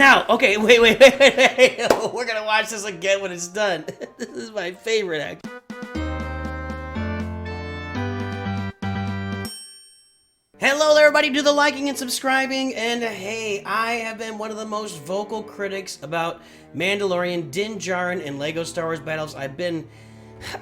Now, okay, wait. We're gonna watch this again when it's done. This is my favorite, actually. Hello there, everybody. Do the liking and subscribing. And hey, I have been one of the most vocal critics about Mandalorian, Din Djarin, and Lego Star Wars Battles. I've been,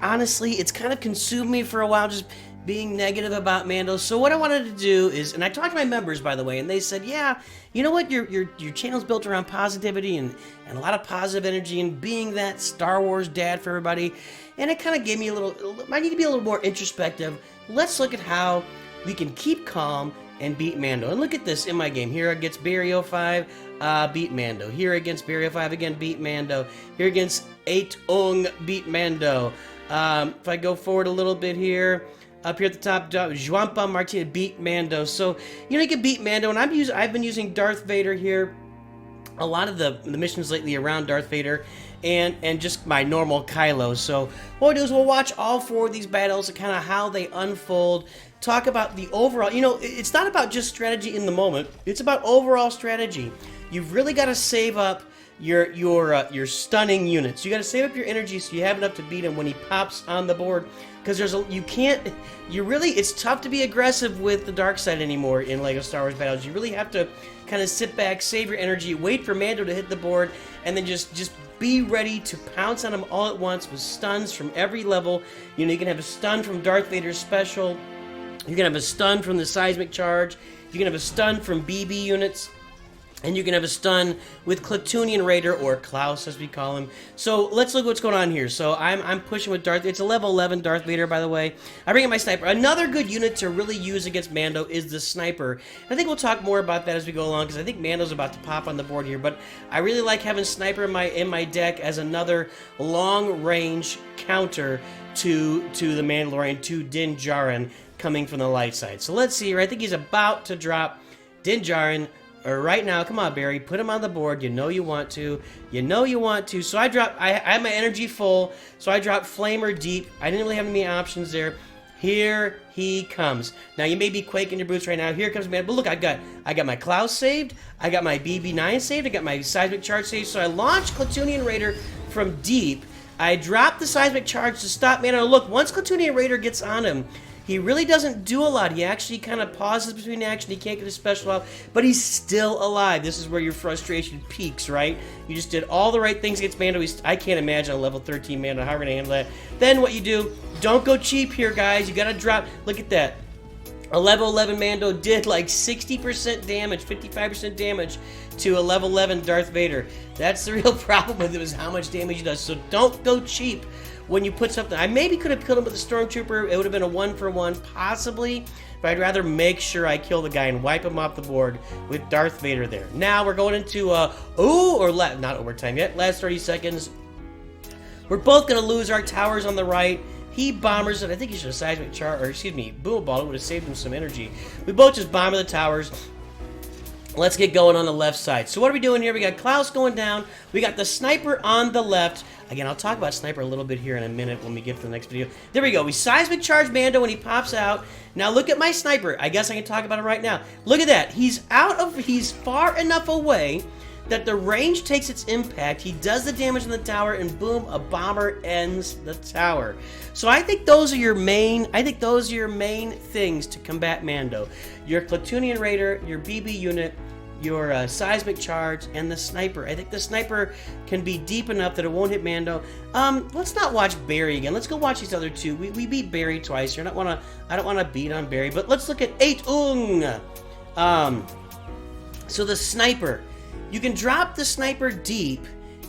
honestly, it's kind of consumed me for a while, just being negative about Mando. So what I wanted to do is, and I talked to my members, by the way, and they said, yeah, you know what, your channel's built around positivity and a lot of positive energy and being that Star Wars dad for everybody. And it kind of gave me I need to be a little more introspective. Let's look at how we can keep calm and beat Mando. And look at this in my game. Here against Barry 05, beat Mando. Here against Barry 05, again, beat Mando. Here against 8 Ung, beat Mando. If I go forward a little bit here, up here at the top, Juanpa Martinez, beat Mando. So, you know, you can beat Mando, and I've been using Darth Vader here. A lot of the missions lately around Darth Vader and just my normal Kylo. So what we'll do is we'll watch all 4 of these battles and kind of how they unfold, talk about the overall, you know, it's not about just strategy in the moment, it's about overall strategy. You've really got to save up your stunning units. You got to save up your energy so you have enough to beat him when he pops on the board. Because it's tough to be aggressive with the dark side anymore in LEGO Star Wars Battles. You really have to kind of sit back, save your energy, wait for Mando to hit the board, and then just be ready to pounce on him all at once with stuns from every level. You know, you can have a stun from Darth Vader's special, you can have a stun from the seismic charge, you can have a stun from BB units, and you can have a stun with Klatooinian Raider, or Klaus as we call him. So let's look what's going on here. So I'm pushing with Darth. It's a level 11 Darth Vader, by the way. I bring in my sniper. Another good unit to really use against Mando is the sniper. I think we'll talk more about that as we go along, because I think Mando's about to pop on the board here. But I really like having sniper in my deck as another long-range counter to the Mandalorian, to Din Djarin coming from the light side. So let's see here. I think he's about to drop Din Djarin. Right now, come on, Barry, put him on the board. You know you want to. You know you want to. So I have my energy full, so I dropped Flamer deep. I didn't really have any options there. Here he comes. Now, you may be quaking your boots right now. Here comes man. But look, I got my Klaus saved. I got my BB9 saved. I got my seismic charge saved. So I launched Klatooinian Raider from deep. I dropped the seismic charge to stop Mando. Look, once Klatooinian Raider gets on him, he really doesn't do a lot. He actually kind of pauses between action. He can't get his special out, but he's still alive. This is where your frustration peaks, right? You just did all the right things against Mando. I can't imagine a level 13 Mando. How are we going to handle that? Then what you do, don't go cheap here, guys. You got to drop. Look at that. A level 11 Mando did like 60% damage, 55% damage to a level 11 Darth Vader. That's the real problem with it, is how much damage he does. So don't go cheap when you put something. I maybe could have killed him with a Stormtrooper. It would have been a 1-for-1, possibly. But I'd rather make sure I kill the guy and wipe him off the board with Darth Vader there. Now we're going into, not overtime yet. Last 30 seconds. We're both going to lose our towers on the right. He bombers it. I think he should have seismic charge, or excuse me, boom ball. It would have saved him some energy. We both just bomber the towers. Let's get going on the left side. So what are we doing here? We got Klaus going down. We got the sniper on the left. Again, I'll talk about sniper a little bit here in a minute when we get to the next video. There we go. We seismic charge Mando when he pops out. Now look at my sniper. I guess I can talk about it right now. Look at that. He's far enough away that the range takes its impact. He does the damage on the tower, and boom, a bomber ends the tower. So I think those are your main things to combat Mando. Your Klatooinian Raider, your BB unit, your seismic charge, and the sniper. I think the sniper can be deep enough that it won't hit Mando. Let's not watch Barry again. Let's go watch these other two. We beat Barry twice here. I don't wanna beat on Barry, but let's look at 8 Ung. So the sniper. You can drop the sniper deep,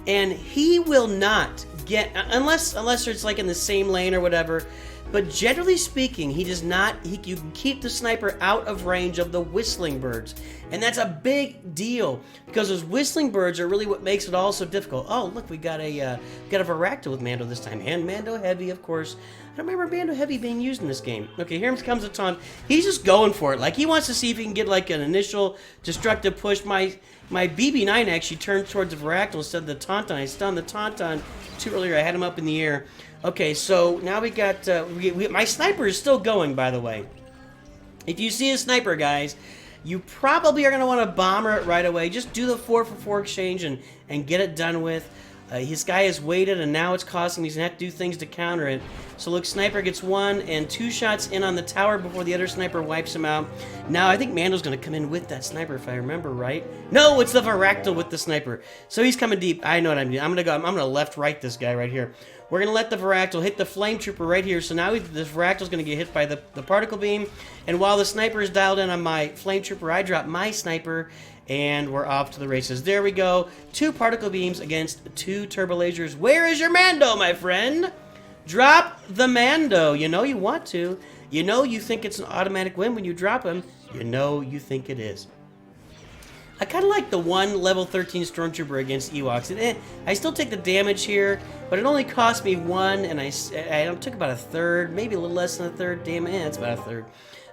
and he will not get, unless it's like in the same lane or whatever. But generally speaking, he does not. You can keep the sniper out of range of the whistling birds, and that's a big deal because those whistling birds are really what makes it all so difficult. Oh, look, we got a Varactyl with Mando this time, and Mando Heavy, of course. I don't remember Mando Heavy being used in this game. Okay, here comes a taunt. He's just going for it. Like, he wants to see if he can get like an initial destructive push. My BB9 actually turned towards the Varactyl instead of the Tauntaun. I stunned the Tauntaun too earlier. I had him up in the air. Okay, so now we got, my sniper is still going, by the way. If you see a sniper, guys, You probably are going to want to bomber it right away. Just do the 4-for-4 exchange and get it done with. His guy has waited, and now it's costing. He's going to have to do things to counter it. So look, Sniper gets 1 and 2 shots in on the tower before the other Sniper wipes him out. Now I think Mando's going to come in with that Sniper, if I remember right. No, it's the Varactyl with the Sniper. So he's coming deep. I know what I'm doing. I'm going to left-right this guy right here. We're going to let the Varactyl hit the Flame Trooper right here. So now this Varactyl's going to get hit by the Particle Beam. And while the Sniper is dialed in on my Flame Trooper, I drop my Sniper. And we're off to the races. There we go. 2 particle beams against 2 turbo lasers. Where is your Mando, my friend? Drop the Mando. You know you want to. You know you think it's an automatic win when you drop him. You know you think it is. I kind of like the 1 level 13 Stormtrooper against Ewoks. I still take the damage here, but it only cost me 1, and I took about a third, maybe a little less than a third damage. It's about a third.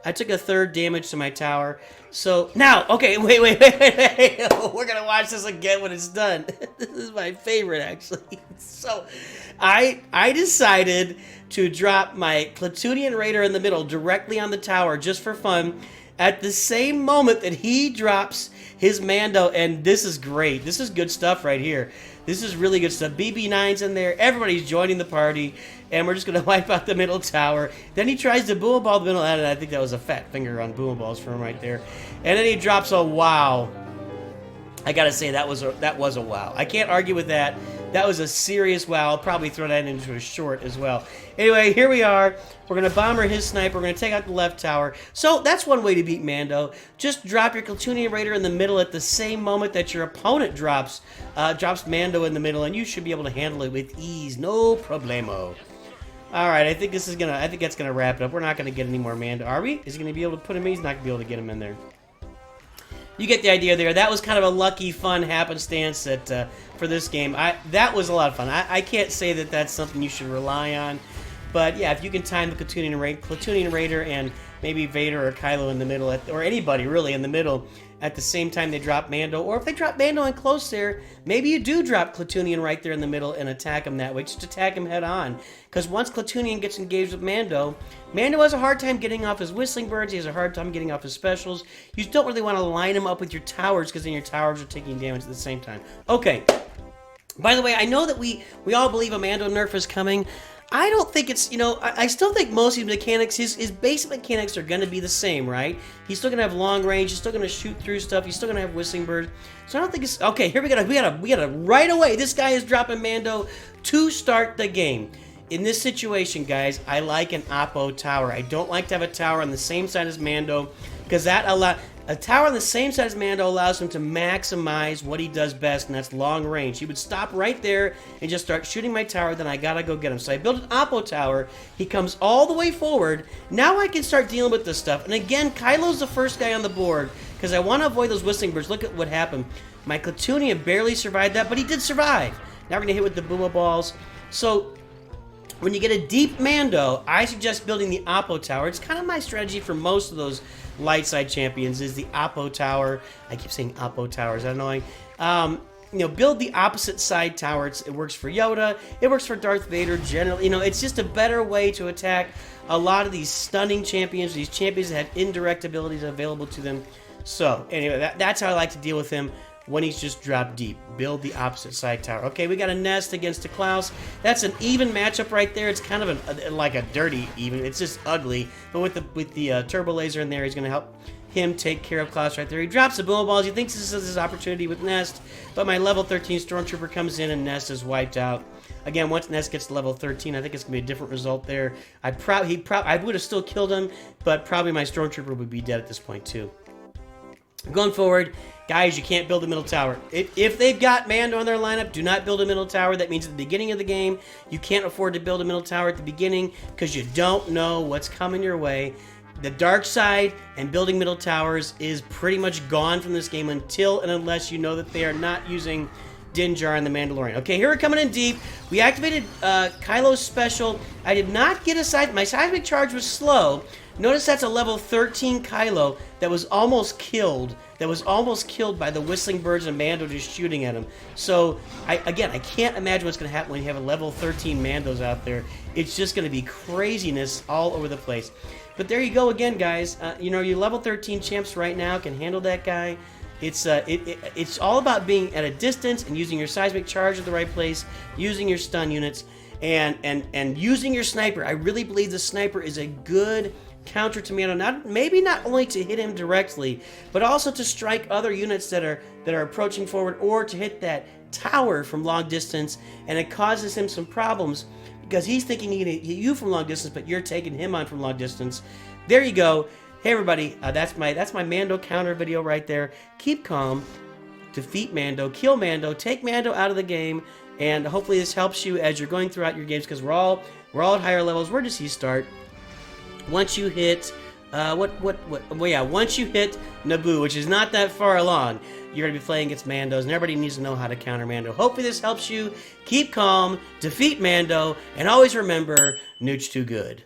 I took a third damage to my tower. So, now, okay, wait. We're going to watch this again when it's done. This is my favorite, actually. So, I decided to drop my Platooinian Raider in the middle directly on the tower just for fun at the same moment that he drops his Mando, and this is great. This is good stuff right here. This is really good stuff. BB9's in there. Everybody's joining the party, and we're just going to wipe out the middle tower. Then he tries to boom ball the middle, and I think that was a fat finger on boom balls for him right there. And then he drops a wow. I got to say, that was a wow. I can't argue with that. That was a serious wow. I'll probably throw that into a short as well. Anyway, here we are. We're going to bomber his Sniper. We're going to take out the left tower. So that's one way to beat Mando. Just drop your Platooinian Raider in the middle at the same moment that your opponent drops Mando in the middle, and you should be able to handle it with ease. No problemo. All right, I think that's gonna wrap it up. We're not gonna get any more Mando, are we? Is he gonna be able to put him in? He's not gonna be able to get him in there. You get the idea there. That was kind of a lucky, fun happenstance that for this game. That was a lot of fun. I can't say that that's something you should rely on, but yeah, if you can time the Platooinian Raider and maybe Vader or Kylo in the middle, or anybody really in the middle, at the same time they drop Mando, or if they drop Mando in close there, maybe you do drop Platooinian right there in the middle and attack him that way. Just attack him head on. Because once Platooinian gets engaged with Mando has a hard time getting off his Whistling Birds. He has a hard time getting off his specials. You don't really want to line him up with your towers, because then your towers are taking damage at the same time. Okay. By the way, I know that we all believe a Mando nerf is coming. I don't think it's, I still think most of his mechanics, his basic mechanics are going to be the same, right? He's still going to have long range. He's still going to shoot through stuff. He's still going to have Whistling Bird. So I don't think it's, okay, here we gotta right away. This guy is dropping Mando to start the game. In this situation, guys, I like an Oppo tower. I don't like to have a tower on the same side as Mando, because a tower on the same side as Mando allows him to maximize what he does best, and that's long range. He would stop right there and just start shooting my tower, then I gotta go get him. So I built an Oppo tower. He comes all the way forward. Now I can start dealing with this stuff. And again, Kylo's the first guy on the board, because I want to avoid those Whistling Birds. Look at what happened. My Platooinian barely survived that, but he did survive. Now we're gonna hit with the Boomo Balls. So when you get a deep Mando, I suggest building the Oppo tower. It's kind of my strategy for most of those light side champions, is the Oppo tower. I keep saying Oppo tower. Is that annoying? Build the opposite side tower. It works for Yoda. It works for Darth Vader. Generally, it's just a better way to attack a lot of these stunning champions. These champions that have indirect abilities available to them. So anyway, that's how I like to deal with him when he's just dropped deep. Build the opposite side tower. Okay, we got a Nest against a Klaus. That's an even matchup right there. It's kind of like a dirty even. It's just ugly. But with the turbo laser in there, he's going to help him take care of Klaus right there. He drops the Boomo Balls. He thinks this is his opportunity with Nest, but my level 13 Stormtrooper comes in and Nest is wiped out. Again, once Nest gets to level 13, I think it's going to be a different result there. I would have still killed him, but probably my Stormtrooper would be dead at this point too. Going forward, guys, you can't build a middle tower. If they've got Mando in their lineup, do not build a middle tower. That means at the beginning of the game, you can't afford to build a middle tower at the beginning, because you don't know what's coming your way. The dark side and building middle towers is pretty much gone from this game until and unless you know that they are not using Din Djarin the Mandalorian. Okay, here we're coming in deep. We activated Kylo's special. I did not get my seismic charge was slow. Notice that's a level 13 Kylo that was almost killed. That was almost killed by the Whistling Birds and Mando just shooting at him. So, I can't imagine what's going to happen when you have a level 13 Mandos out there. It's just going to be craziness all over the place. But there you go again, guys. You know, your level 13 champs right now can handle that guy. It's all about being at a distance and using your seismic charge at the right place, using your stun units, and using your sniper. I really believe the sniper is a good counter to Mando. Maybe not only to hit him directly, but also to strike other units that are approaching forward, or to hit that tower from long distance, and it causes him some problems because he's thinking he can hit you from long distance, but you're taking him on from long distance. There you go. Hey everybody, that's my Mando counter video right there. Keep calm, defeat Mando, kill Mando, take Mando out of the game, and hopefully this helps you as you're going throughout your games, because we're all at higher levels. Where does he start? Once you hit once you hit Naboo, which is not that far along, you're gonna be playing against Mandos, and everybody needs to know how to counter Mando. Hopefully this helps you. Keep calm, defeat Mando, and always remember, Nooch too good.